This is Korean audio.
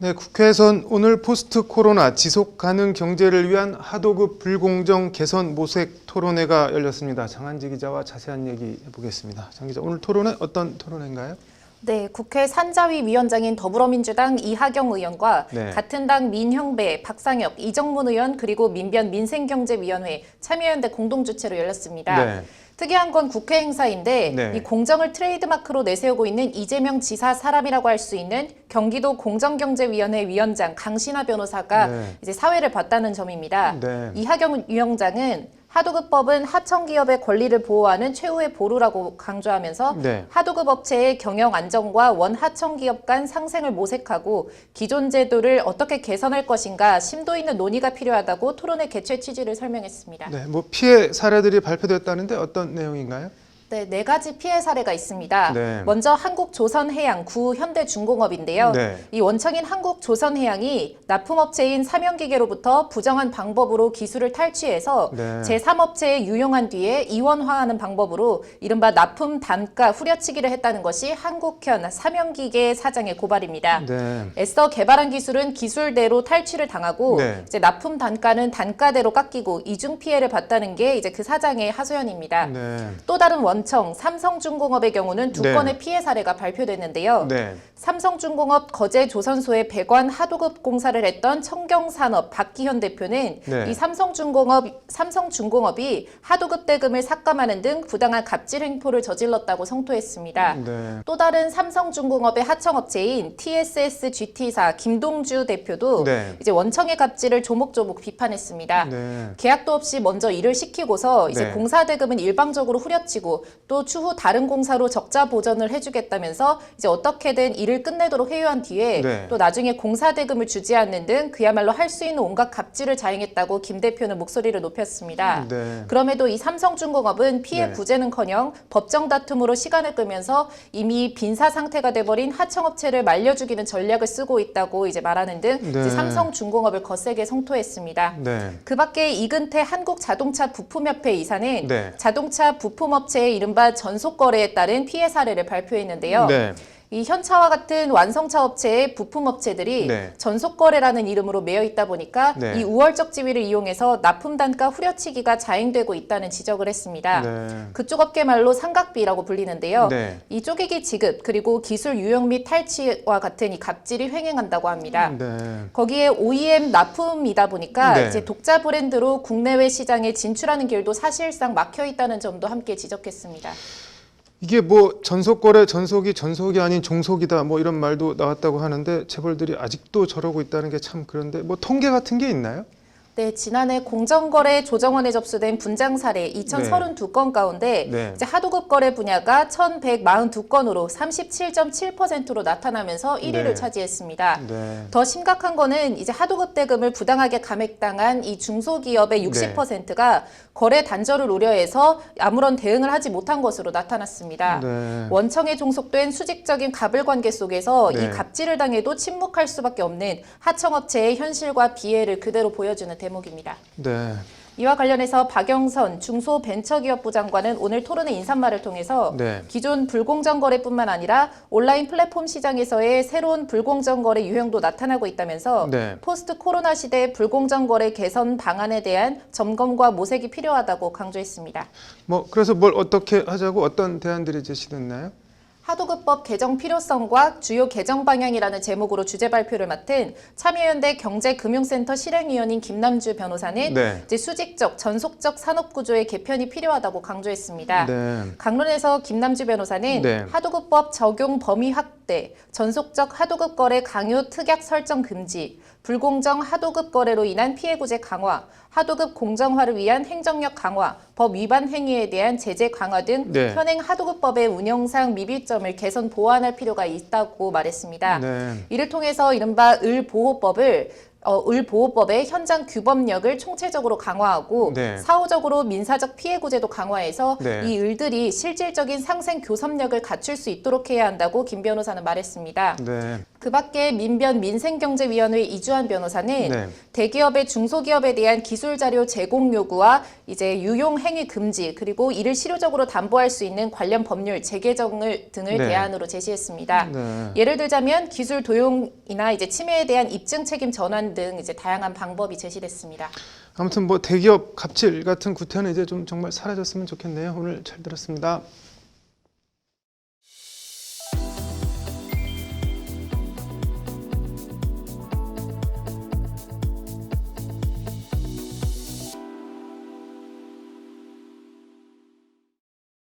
네, 국회에선 오늘 포스트 코로나 지속 가능 경제를 위한 하도급 불공정 개선 모색 토론회가 열렸습니다. 장한지 기자와 자세한 얘기 해보겠습니다. 장 기자, 오늘 토론회 어떤 토론회인가요? 네, 국회 산자위 위원장인 더불어민주당 이하경 의원과 같은 당 민형배, 박상엽, 이정문 의원 그리고 민변 민생경제위원회 참여연대 공동주최로 열렸습니다. 특이한 건 국회 행사인데 이 공정을 트레이드마크로 내세우고 있는 이재명 지사 사람이라고 할 수 있는 경기도 공정경제위원회 위원장 강신하 변호사가 이제 사회를 봤다는 점입니다. 이하경 위원장은 하도급법은 하청기업의 권리를 보호하는 최후의 보루라고 강조하면서 하도급 업체의 경영 안정과 원하청기업 간 상생을 모색하고 기존 제도를 어떻게 개선할 것인가 심도 있는 논의가 필요하다고 토론회 개최 취지를 설명했습니다. 네, 뭐 피해 사례들이 발표됐다는데 어떤 내용인가요? 네, 4가지 피해 사례가 있습니다. 먼저 한국조선해양 구현대중공업인데요. 이 원청인 한국조선해양이 납품업체인 삼형기계로부터 부정한 방법으로 기술을 탈취해서 제3업체에 유용한 뒤에 이원화하는 방법으로 이른바 납품 단가 후려치기를 했다는 것이 한국현 삼형기계 사장의 고발입니다. 애써 개발한 기술은 기술대로 탈취를 당하고 이제 납품 단가는 단가대로 깎이고 이중 피해를 봤다는 게 이제 그 사장의 하소연입니다. 또 다른 원청 삼성중공업의 경우는 2건의 피해 사례가 발표됐는데요. 삼성중공업 거제조선소에 배관 하도급 공사를 했던 청경산업 박기현 대표는 이 삼성중공업이 하도급 대금을 삭감하는 등 부당한 갑질 행포를 저질렀다고 성토했습니다. 또 다른 삼성중공업의 하청업체인 TSS-GT사 김동주 대표도 이제 원청의 갑질을 조목조목 비판했습니다. 계약도 없이 먼저 일을 시키고서 이제 공사 대금은 일방적으로 후려치고 또 추후 다른 공사로 적자 보전을 해주겠다면서 이제 어떻게든 일을 끝내도록 회유한 뒤에 또 나중에 공사 대금을 주지 않는 등 그야말로 할 수 있는 온갖 갑질을 자행했다고 김 대표는 목소리를 높였습니다. 그럼에도 이 삼성중공업은 피해 구제는커녕 법정 다툼으로 시간을 끌면서 이미 빈사 상태가 돼버린 하청업체를 말려주기는 전략을 쓰고 있다고 이제 말하는 등 이제 삼성중공업을 거세게 성토했습니다. 그 밖에 이근태 한국자동차 부품협회 이사는 자동차 부품업체의 이른바 전속거래에 따른 피해 사례를 발표했는데요. 이 현차와 같은 완성차 업체의 부품업체들이 전속거래라는 이름으로 매여 있다 보니까 이 우월적 지위를 이용해서 납품 단가 후려치기가 자행되고 있다는 지적을 했습니다. 그쪽 업계 말로 삼각비라고 불리는데요. 이 쪼개기 지급 그리고 기술 유용 및 탈취와 같은 이 갑질이 횡행한다고 합니다. 거기에 OEM 납품이다 보니까 이제 독자 브랜드로 국내외 시장에 진출하는 길도 사실상 막혀 있다는 점도 함께 지적했습니다. 이게 뭐 전속거래 전속이 아닌 종속이다 뭐 이런 말도 나왔다고 하는데 재벌들이 아직도 저러고 있다는 게 참 그런데 뭐 통계 같은 게 있나요? 네, 지난해 공정거래 조정원에 접수된 분장 사례 2,032건 가운데 이제 하도급 거래 분야가 1,142건으로 37.7%로 나타나면서 1위를 차지했습니다. 더 심각한 거는 이제 하도급 대금을 부당하게 감액당한 이 중소기업의 60%가 거래 단절을 우려해서 아무런 대응을 하지 못한 것으로 나타났습니다. 원청에 종속된 수직적인 갑을 관계 속에서 이 갑질을 당해도 침묵할 수밖에 없는 하청업체의 현실과 비애를 그대로 보여주는 대목입니다. 이와 관련해서 박영선 중소벤처기업부 장관은 오늘 토론회 인사말을 통해서 기존 불공정 거래뿐만 아니라 온라인 플랫폼 시장에서의 새로운 불공정 거래 유형도 나타나고 있다면서 포스트 코로나 시대 불공정 거래 개선 방안에 대한 점검과 모색이 필요하다고 강조했습니다. 뭐 그래서 뭘 어떻게 하자고 어떤 대안들이 제시됐나요? 하도급법 개정 필요성과 주요 개정 방향이라는 제목으로 주제 발표를 맡은 참여연대 경제금융센터 실행위원인 김남주 변호사는 이제 수직적, 전속적 산업구조의 개편이 필요하다고 강조했습니다. 강론에서 김남주 변호사는 하도급법 적용 범위 확대, 전속적 하도급 거래 강요 특약 설정 금지, 불공정 하도급 거래로 인한 피해 구제 강화, 하도급 공정화를 위한 행정력 강화, 법 위반 행위에 대한 제재 강화 등 현행 하도급법의 운영상 미비점을 개선 보완할 필요가 있다고 말했습니다. 이를 통해서 이른바 을보호법의 현장 규범력을 총체적으로 강화하고 사후적으로 민사적 피해 구제도 강화해서 이 을들이 실질적인 상생 교섭력을 갖출 수 있도록 해야 한다고 김 변호사는 말했습니다. 그 밖에 민변 민생경제위원회 이주환 변호사는 대기업의 중소기업에 대한 기술 자료 제공 요구와 이제 유용 행위 금지 그리고 이를 실효적으로 담보할 수 있는 관련 법률 재개정 등을 대안으로 제시했습니다. 예를 들자면 기술 도용이나 이제 침해에 대한 입증 책임 전환 등 이제 다양한 방법이 제시됐습니다. 아무튼 뭐 대기업 갑질 같은 구태는 이제 좀 정말 사라졌으면 좋겠네요. 오늘 잘 들었습니다.